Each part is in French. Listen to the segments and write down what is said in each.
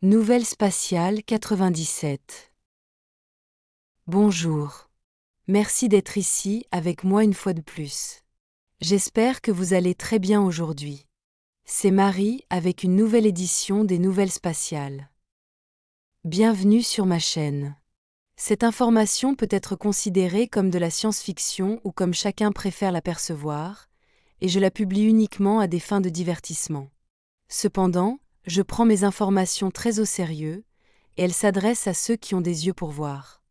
Nouvelle spatiale 97. Bonjour. Merci d'être ici avec moi une fois de plus. J'espère que vous allez très bien aujourd'hui. C'est Marie avec une nouvelle édition des Nouvelles spatiales. Bienvenue sur ma chaîne. Cette information peut être considérée comme de la science-fiction ou comme chacun préfère la percevoir, et je la publie uniquement à des fins de divertissement. Cependant, je prends mes informations très au sérieux, et elles s'adressent à ceux qui ont des yeux pour voir.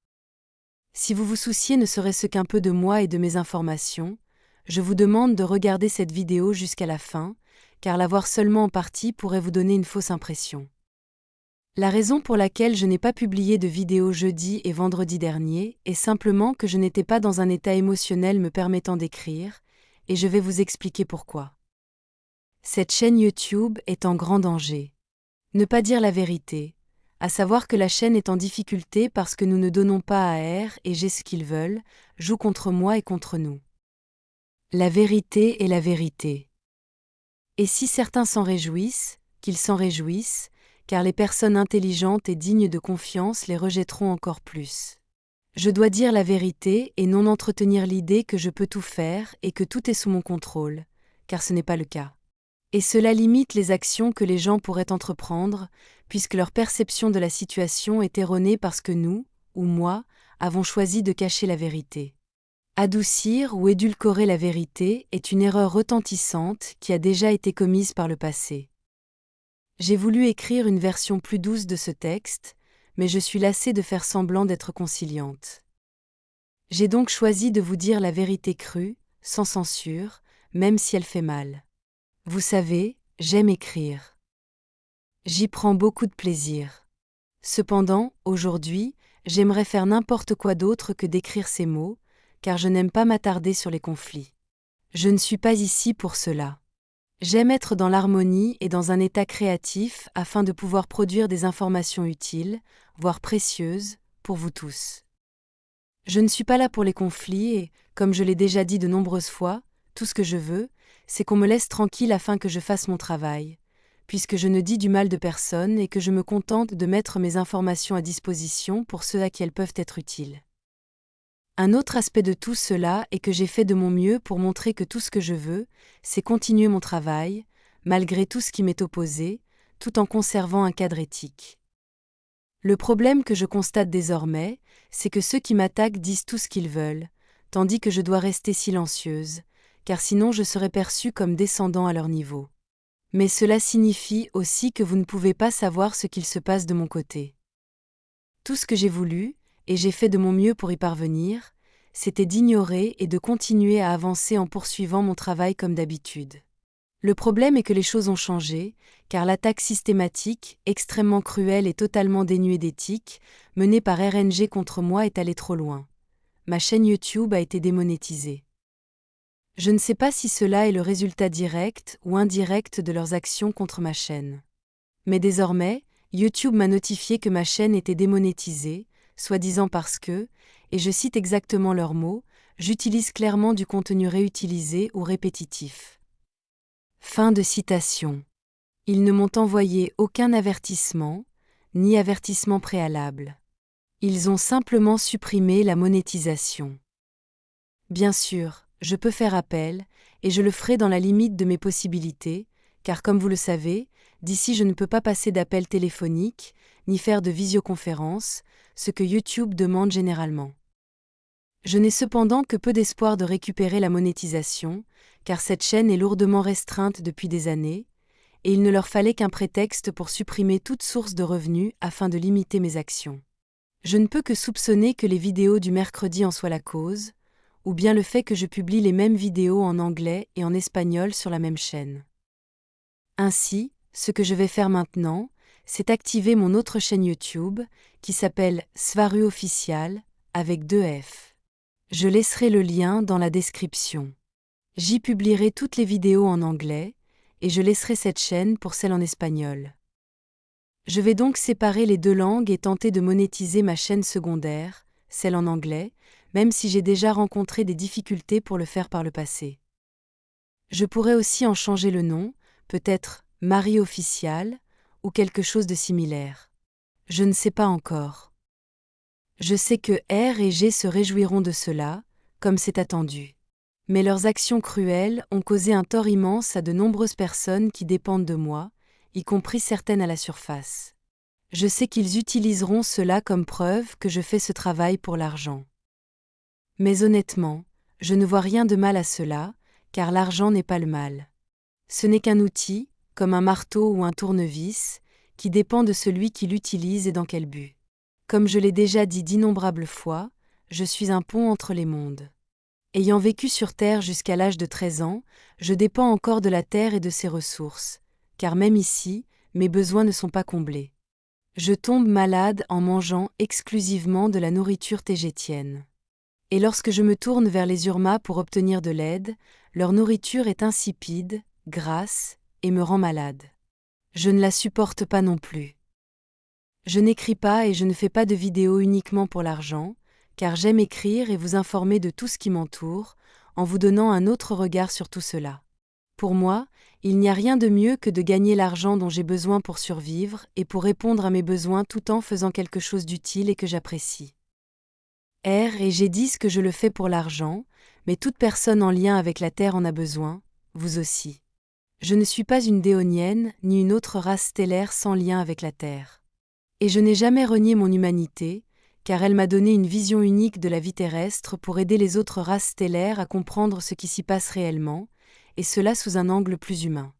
Si vous vous souciez ne serait-ce qu'un peu de moi et de mes informations, je vous demande de regarder cette vidéo jusqu'à la fin, car la voir seulement en partie pourrait vous donner une fausse impression. La raison pour laquelle je n'ai pas publié de vidéo jeudi et vendredi dernier est simplement que je n'étais pas dans un état émotionnel me permettant d'écrire, et je vais vous expliquer pourquoi. Cette chaîne YouTube est en grand danger. Ne pas dire la vérité, à savoir que la chaîne est en difficulté parce que nous ne donnons pas à R et G ce qu'ils veulent, jouent contre moi et contre nous. La vérité est la vérité. Et si certains s'en réjouissent, qu'ils s'en réjouissent, car les personnes intelligentes et dignes de confiance les rejetteront encore plus. Je dois dire la vérité et non entretenir l'idée que je peux tout faire et que tout est sous mon contrôle, car ce n'est pas le cas. Et cela limite les actions que les gens pourraient entreprendre, puisque leur perception de la situation est erronée parce que nous, ou moi, avons choisi de cacher la vérité. Adoucir ou édulcorer la vérité est une erreur retentissante qui a déjà été commise par le passé. J'ai voulu écrire une version plus douce de ce texte, mais je suis lassée de faire semblant d'être conciliante. J'ai donc choisi de vous dire la vérité crue, sans censure, même si elle fait mal. Vous savez, j'aime écrire. J'y prends beaucoup de plaisir. Cependant, aujourd'hui, j'aimerais faire n'importe quoi d'autre que d'écrire ces mots, car je n'aime pas m'attarder sur les conflits. Je ne suis pas ici pour cela. J'aime être dans l'harmonie et dans un état créatif afin de pouvoir produire des informations utiles, voire précieuses, pour vous tous. Je ne suis pas là pour les conflits et, comme je l'ai déjà dit de nombreuses fois, tout ce que je veux, c'est qu'on me laisse tranquille afin que je fasse mon travail, puisque je ne dis du mal de personne et que je me contente de mettre mes informations à disposition pour ceux à qui elles peuvent être utiles. Un autre aspect de tout cela est que j'ai fait de mon mieux pour montrer que tout ce que je veux, c'est continuer mon travail, malgré tout ce qui m'est opposé, tout en conservant un cadre éthique. Le problème que je constate désormais, c'est que ceux qui m'attaquent disent tout ce qu'ils veulent, tandis que je dois rester silencieuse, car sinon je serais perçue comme descendant à leur niveau. Mais cela signifie aussi que vous ne pouvez pas savoir ce qu'il se passe de mon côté. Tout ce que j'ai voulu, et j'ai fait de mon mieux pour y parvenir, c'était d'ignorer et de continuer à avancer en poursuivant mon travail comme d'habitude. Le problème est que les choses ont changé, car l'attaque systématique, extrêmement cruelle et totalement dénuée d'éthique, menée par RNG contre moi est allée trop loin. Ma chaîne YouTube a été démonétisée. Je ne sais pas si cela est le résultat direct ou indirect de leurs actions contre ma chaîne. Mais désormais, YouTube m'a notifié que ma chaîne était démonétisée, soi-disant parce que, et je cite exactement leurs mots, j'utilise clairement du contenu réutilisé ou répétitif. Fin de citation. Ils ne m'ont envoyé aucun avertissement, ni avertissement préalable. Ils ont simplement supprimé la monétisation. Bien sûr, je peux faire appel, et je le ferai dans la limite de mes possibilités, car comme vous le savez, d'ici je ne peux pas passer d'appels téléphoniques, ni faire de visioconférences, ce que YouTube demande généralement. Je n'ai cependant que peu d'espoir de récupérer la monétisation, car cette chaîne est lourdement restreinte depuis des années, et il ne leur fallait qu'un prétexte pour supprimer toute source de revenus afin de limiter mes actions. Je ne peux que soupçonner que les vidéos du mercredi en soient la cause, ou bien le fait que je publie les mêmes vidéos en anglais et en espagnol sur la même chaîne. Ainsi, ce que je vais faire maintenant, c'est activer mon autre chaîne YouTube, qui s'appelle Svaru Official, avec 2 F. Je laisserai le lien dans la description. J'y publierai toutes les vidéos en anglais, et je laisserai cette chaîne pour celle en espagnol. Je vais donc séparer les 2 langues et tenter de monétiser ma chaîne secondaire, celle en anglais, même si j'ai déjà rencontré des difficultés pour le faire par le passé. Je pourrais aussi en changer le nom, peut-être Marie Official, ou quelque chose de similaire. Je ne sais pas encore. Je sais que R et G se réjouiront de cela, comme c'est attendu. Mais leurs actions cruelles ont causé un tort immense à de nombreuses personnes qui dépendent de moi, y compris certaines à la surface. Je sais qu'ils utiliseront cela comme preuve que je fais ce travail pour l'argent. Mais honnêtement, je ne vois rien de mal à cela, car l'argent n'est pas le mal. Ce n'est qu'un outil, comme un marteau ou un tournevis, qui dépend de celui qui l'utilise et dans quel but. Comme je l'ai déjà dit d'innombrables fois, je suis un pont entre les mondes. Ayant vécu sur Terre jusqu'à l'âge de 13 ans, je dépends encore de la Terre et de ses ressources, car même ici, mes besoins ne sont pas comblés. Je tombe malade en mangeant exclusivement de la nourriture tégétienne. Et lorsque je me tourne vers les Urma pour obtenir de l'aide, leur nourriture est insipide, grasse, et me rend malade. Je ne la supporte pas non plus. Je n'écris pas et je ne fais pas de vidéos uniquement pour l'argent, car j'aime écrire et vous informer de tout ce qui m'entoure, en vous donnant un autre regard sur tout cela. Pour moi, il n'y a rien de mieux que de gagner l'argent dont j'ai besoin pour survivre et pour répondre à mes besoins tout en faisant quelque chose d'utile et que j'apprécie. R et G disent que je le fais pour l'argent, mais toute personne en lien avec la Terre en a besoin, vous aussi. Je ne suis pas une déonienne ni une autre race stellaire sans lien avec la Terre. Et je n'ai jamais renié mon humanité, car elle m'a donné une vision unique de la vie terrestre pour aider les autres races stellaires à comprendre ce qui s'y passe réellement, et cela sous un angle plus humain.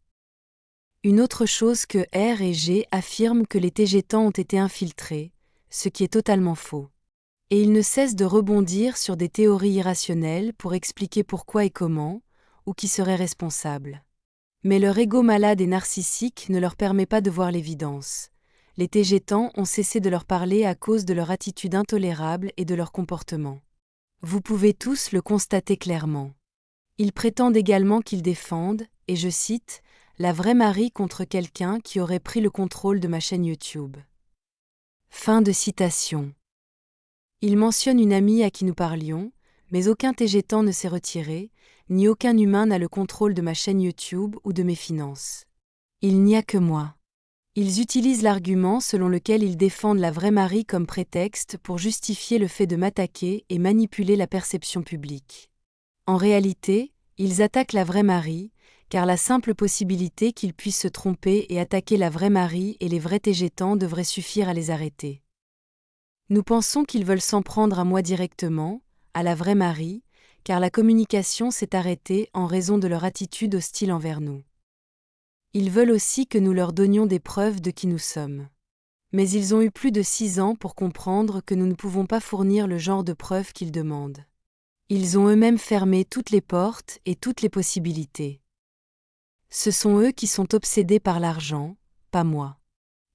Une autre chose que R et G affirment que les Tégétans ont été infiltrés, ce qui est totalement faux. Et ils ne cessent de rebondir sur des théories irrationnelles pour expliquer pourquoi et comment, ou qui serait responsable. Mais leur ego malade et narcissique ne leur permet pas de voir l'évidence. Les Tégétans ont cessé de leur parler à cause de leur attitude intolérable et de leur comportement. Vous pouvez tous le constater clairement. Ils prétendent également qu'ils défendent, et je cite, « la vraie Marie contre quelqu'un qui aurait pris le contrôle de ma chaîne YouTube ». Fin de citation. Ils mentionnent une amie à qui nous parlions, mais aucun Tégétan ne s'est retiré, ni aucun humain n'a le contrôle de ma chaîne YouTube ou de mes finances. Il n'y a que moi. Ils utilisent l'argument selon lequel ils défendent la vraie Marie comme prétexte pour justifier le fait de m'attaquer et manipuler la perception publique. En réalité, ils attaquent la vraie Marie, car la simple possibilité qu'ils puissent se tromper et attaquer la vraie Marie et les vrais Tégétans devrait suffire à les arrêter. Nous pensons qu'ils veulent s'en prendre à moi directement, à la vraie Marie, car la communication s'est arrêtée en raison de leur attitude hostile envers nous. Ils veulent aussi que nous leur donnions des preuves de qui nous sommes. Mais ils ont eu plus de 6 ans pour comprendre que nous ne pouvons pas fournir le genre de preuves qu'ils demandent. Ils ont eux-mêmes fermé toutes les portes et toutes les possibilités. Ce sont eux qui sont obsédés par l'argent, pas moi.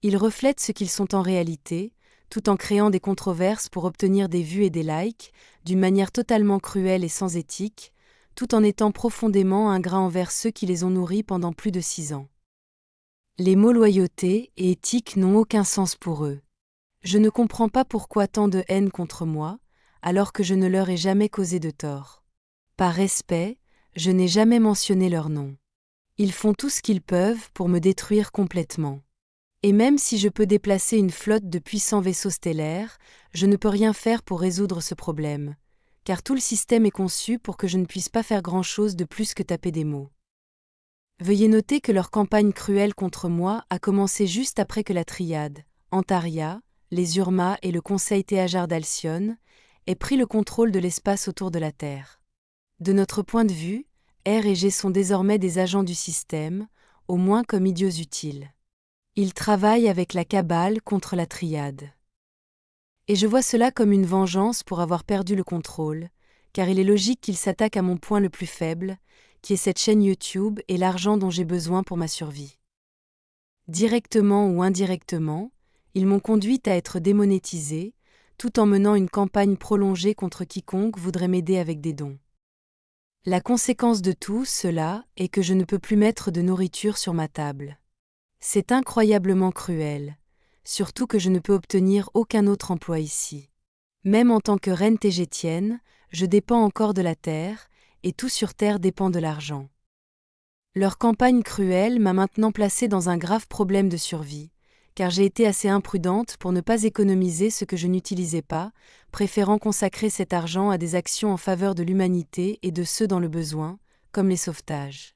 Ils reflètent ce qu'ils sont en réalité, tout en créant des controverses pour obtenir des vues et des likes, d'une manière totalement cruelle et sans éthique, tout en étant profondément ingrats envers ceux qui les ont nourris pendant plus de 6 ans. Les mots loyauté et éthique n'ont aucun sens pour eux. Je ne comprends pas pourquoi tant de haine contre moi, alors que je ne leur ai jamais causé de tort. Par respect, je n'ai jamais mentionné leur nom. Ils font tout ce qu'ils peuvent pour me détruire complètement. Et même si je peux déplacer une flotte de puissants vaisseaux stellaires, je ne peux rien faire pour résoudre ce problème, car tout le système est conçu pour que je ne puisse pas faire grand-chose de plus que taper des mots. Veuillez noter que leur campagne cruelle contre moi a commencé juste après que la Triade, Antaria, les Urma et le Conseil Théajar d'Alcyone aient pris le contrôle de l'espace autour de la Terre. De notre point de vue, R et G sont désormais des agents du système, au moins comme idiots utiles. Ils travaillent avec la Cabale contre la Triade. Et je vois cela comme une vengeance pour avoir perdu le contrôle, car il est logique qu'ils s'attaquent à mon point le plus faible, qui est cette chaîne YouTube et l'argent dont j'ai besoin pour ma survie. Directement ou indirectement, ils m'ont conduite à être démonétisée, tout en menant une campagne prolongée contre quiconque voudrait m'aider avec des dons. La conséquence de tout cela est que je ne peux plus mettre de nourriture sur ma table. C'est incroyablement cruel, surtout que je ne peux obtenir aucun autre emploi ici. Même en tant que reine tégétienne, je dépends encore de la terre, et tout sur terre dépend de l'argent. Leur campagne cruelle m'a maintenant placé dans un grave problème de survie, car j'ai été assez imprudente pour ne pas économiser ce que je n'utilisais pas, préférant consacrer cet argent à des actions en faveur de l'humanité et de ceux dans le besoin, comme les sauvetages.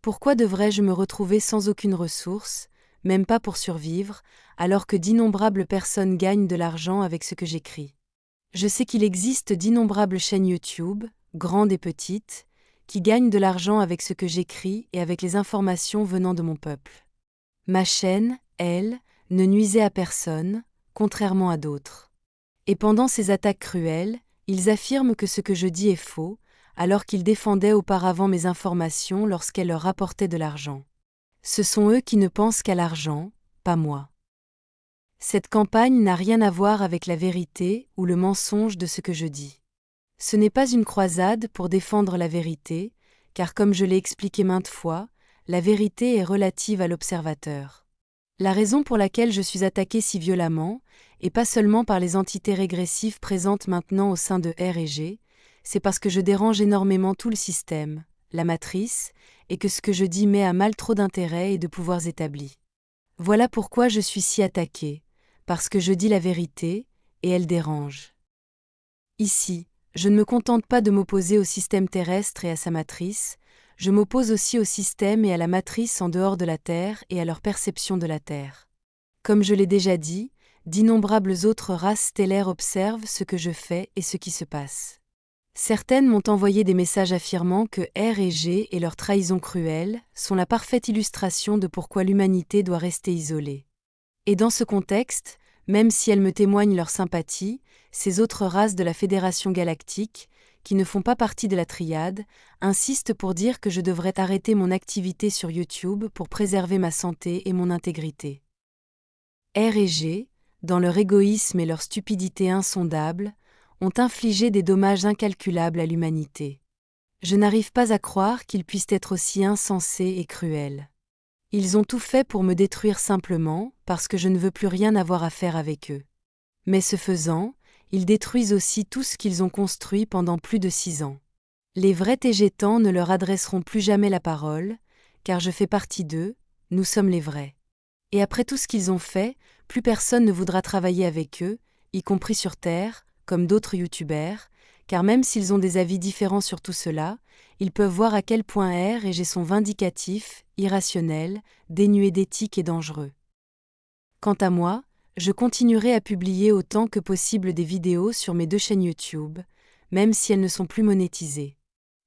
Pourquoi devrais-je me retrouver sans aucune ressource, même pas pour survivre, alors que d'innombrables personnes gagnent de l'argent avec ce que j'écris? Je sais qu'il existe d'innombrables chaînes YouTube, grandes et petites, qui gagnent de l'argent avec ce que j'écris et avec les informations venant de mon peuple. Ma chaîne, elle, ne nuisait à personne, contrairement à d'autres. Et pendant ces attaques cruelles, ils affirment que ce que je dis est faux, alors qu'ils défendaient auparavant mes informations lorsqu'elles leur rapportaient de l'argent. Ce sont eux qui ne pensent qu'à l'argent, pas moi. Cette campagne n'a rien à voir avec la vérité ou le mensonge de ce que je dis. Ce n'est pas une croisade pour défendre la vérité, car comme je l'ai expliqué maintes fois, la vérité est relative à l'observateur. La raison pour laquelle je suis attaquée si violemment, et pas seulement par les entités régressives présentes maintenant au sein de R&G, c'est parce que je dérange énormément tout le système, la matrice, et que ce que je dis met à mal trop d'intérêts et de pouvoirs établis. Voilà pourquoi je suis si attaquée, parce que je dis la vérité, et elle dérange. Ici, je ne me contente pas de m'opposer au système terrestre et à sa matrice, je m'oppose aussi au système et à la matrice en dehors de la Terre et à leur perception de la Terre. Comme je l'ai déjà dit, d'innombrables autres races stellaires observent ce que je fais et ce qui se passe. Certaines m'ont envoyé des messages affirmant que R&G et leur trahison cruelle sont la parfaite illustration de pourquoi l'humanité doit rester isolée. Et dans ce contexte, même si elles me témoignent leur sympathie, ces autres races de la Fédération galactique, qui ne font pas partie de la triade, insistent pour dire que je devrais arrêter mon activité sur YouTube pour préserver ma santé et mon intégrité. R&G, dans leur égoïsme et leur stupidité insondable, ont infligé des dommages incalculables à l'humanité. Je n'arrive pas à croire qu'ils puissent être aussi insensés et cruels. Ils ont tout fait pour me détruire simplement, parce que je ne veux plus rien avoir à faire avec eux. Mais ce faisant, ils détruisent aussi tout ce qu'ils ont construit pendant plus de 6 ans. Les vrais Tégétans ne leur adresseront plus jamais la parole, car je fais partie d'eux, nous sommes les vrais. Et après tout ce qu'ils ont fait, plus personne ne voudra travailler avec eux, y compris sur Terre, comme d'autres youtubeurs, car même s'ils ont des avis différents sur tout cela, ils peuvent voir à quel point R&G sont vindicatifs, irrationnels, dénués d'éthique et dangereux. Quant à moi, je continuerai à publier autant que possible des vidéos sur mes 2 chaînes YouTube, même si elles ne sont plus monétisées.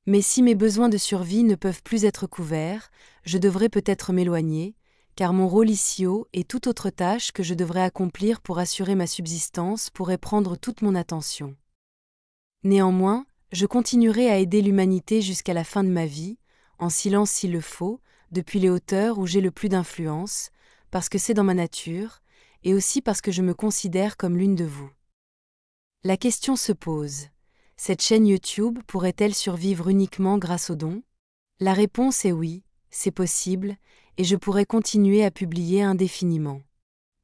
Mais si mes besoins de survie ne peuvent plus être couverts, je devrais peut-être m'éloigner, car mon rôle ici-haut et toute autre tâche que je devrais accomplir pour assurer ma subsistance pourrait prendre toute mon attention. Néanmoins, je continuerai à aider l'humanité jusqu'à la fin de ma vie, en silence s'il le faut, depuis les hauteurs où j'ai le plus d'influence, parce que c'est dans ma nature, et aussi parce que je me considère comme l'une de vous. La question se pose, cette chaîne YouTube pourrait-elle survivre uniquement grâce aux dons? La réponse est oui, c'est possible, et je pourrais continuer à publier indéfiniment.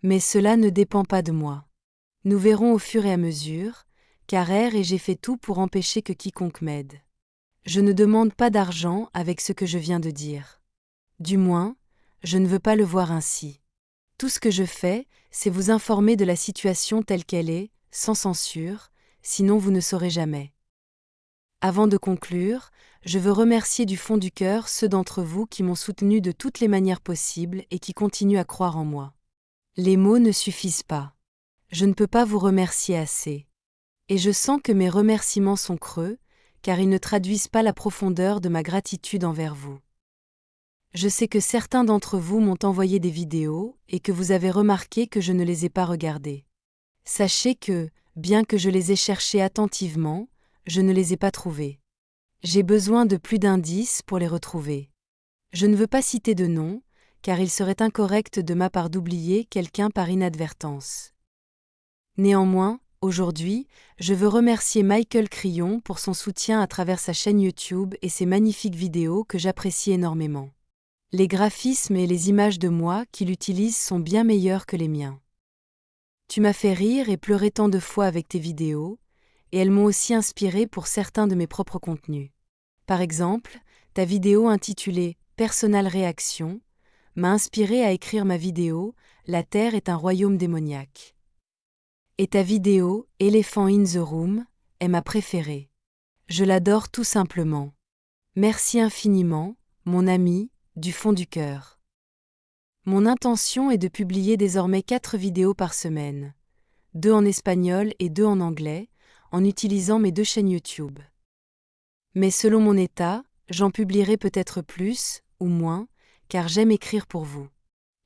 Mais cela ne dépend pas de moi. Nous verrons au fur et à mesure, car R&G fait tout pour empêcher que quiconque m'aide. Je ne demande pas d'argent avec ce que je viens de dire. Du moins, je ne veux pas le voir ainsi. Tout ce que je fais, c'est vous informer de la situation telle qu'elle est, sans censure, sinon vous ne saurez jamais. Avant de conclure, je veux remercier du fond du cœur ceux d'entre vous qui m'ont soutenu de toutes les manières possibles et qui continuent à croire en moi. Les mots ne suffisent pas. Je ne peux pas vous remercier assez. Et je sens que mes remerciements sont creux, car ils ne traduisent pas la profondeur de ma gratitude envers vous. Je sais que certains d'entre vous m'ont envoyé des vidéos et que vous avez remarqué que je ne les ai pas regardées. Sachez que, bien que je les ai cherchées attentivement, je ne les ai pas trouvées. J'ai besoin de plus d'indices pour les retrouver. Je ne veux pas citer de nom, car il serait incorrect de ma part d'oublier quelqu'un par inadvertance. Néanmoins, aujourd'hui, je veux remercier Michael Crillon pour son soutien à travers sa chaîne YouTube et ses magnifiques vidéos que j'apprécie énormément. Les graphismes et les images de moi qu'il utilise sont bien meilleurs que les miens. Tu m'as fait rire et pleurer tant de fois avec tes vidéos, et elles m'ont aussi inspiré pour certains de mes propres contenus. Par exemple, ta vidéo intitulée « Personal Réaction » m'a inspiré à écrire ma vidéo La Terre est un royaume démoniaque. Et ta vidéo, Elephant in the Room, est ma préférée. Je l'adore tout simplement. Merci infiniment, mon ami, du fond du cœur. Mon intention est de publier désormais 4 vidéos par semaine. 2 en espagnol et 2 en anglais, en utilisant mes 2 chaînes YouTube. Mais selon mon état, j'en publierai peut-être plus, ou moins, car j'aime écrire pour vous.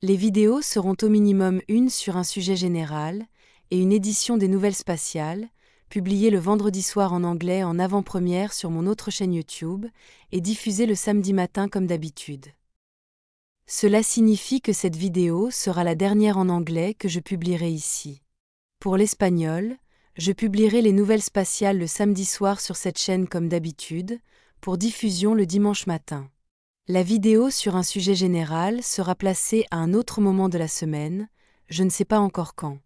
Les vidéos seront au minimum une sur un sujet général, et une édition des nouvelles spatiales, publiée le vendredi soir en anglais en avant-première sur mon autre chaîne YouTube, et diffusée le samedi matin comme d'habitude. Cela signifie que cette vidéo sera la dernière en anglais que je publierai ici. Pour l'espagnol, je publierai les nouvelles spatiales le samedi soir sur cette chaîne comme d'habitude, pour diffusion le dimanche matin. La vidéo sur un sujet général sera placée à un autre moment de la semaine, je ne sais pas encore quand.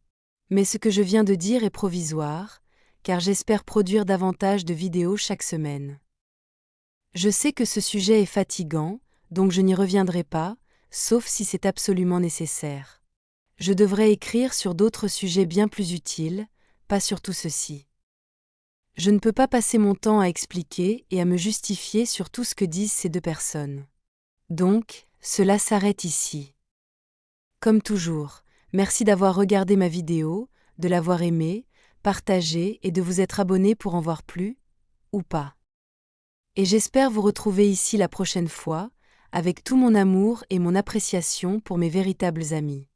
Mais ce que je viens de dire est provisoire, car j'espère produire davantage de vidéos chaque semaine. Je sais que ce sujet est fatigant, donc je n'y reviendrai pas, sauf si c'est absolument nécessaire. Je devrais écrire sur d'autres sujets bien plus utiles, pas sur tout ceci. Je ne peux pas passer mon temps à expliquer et à me justifier sur tout ce que disent ces 2 personnes. Donc, cela s'arrête ici. Comme toujours, merci d'avoir regardé ma vidéo, de l'avoir aimée, partagée et de vous être abonné pour en voir plus, ou pas. Et j'espère vous retrouver ici la prochaine fois, avec tout mon amour et mon appréciation pour mes véritables amis.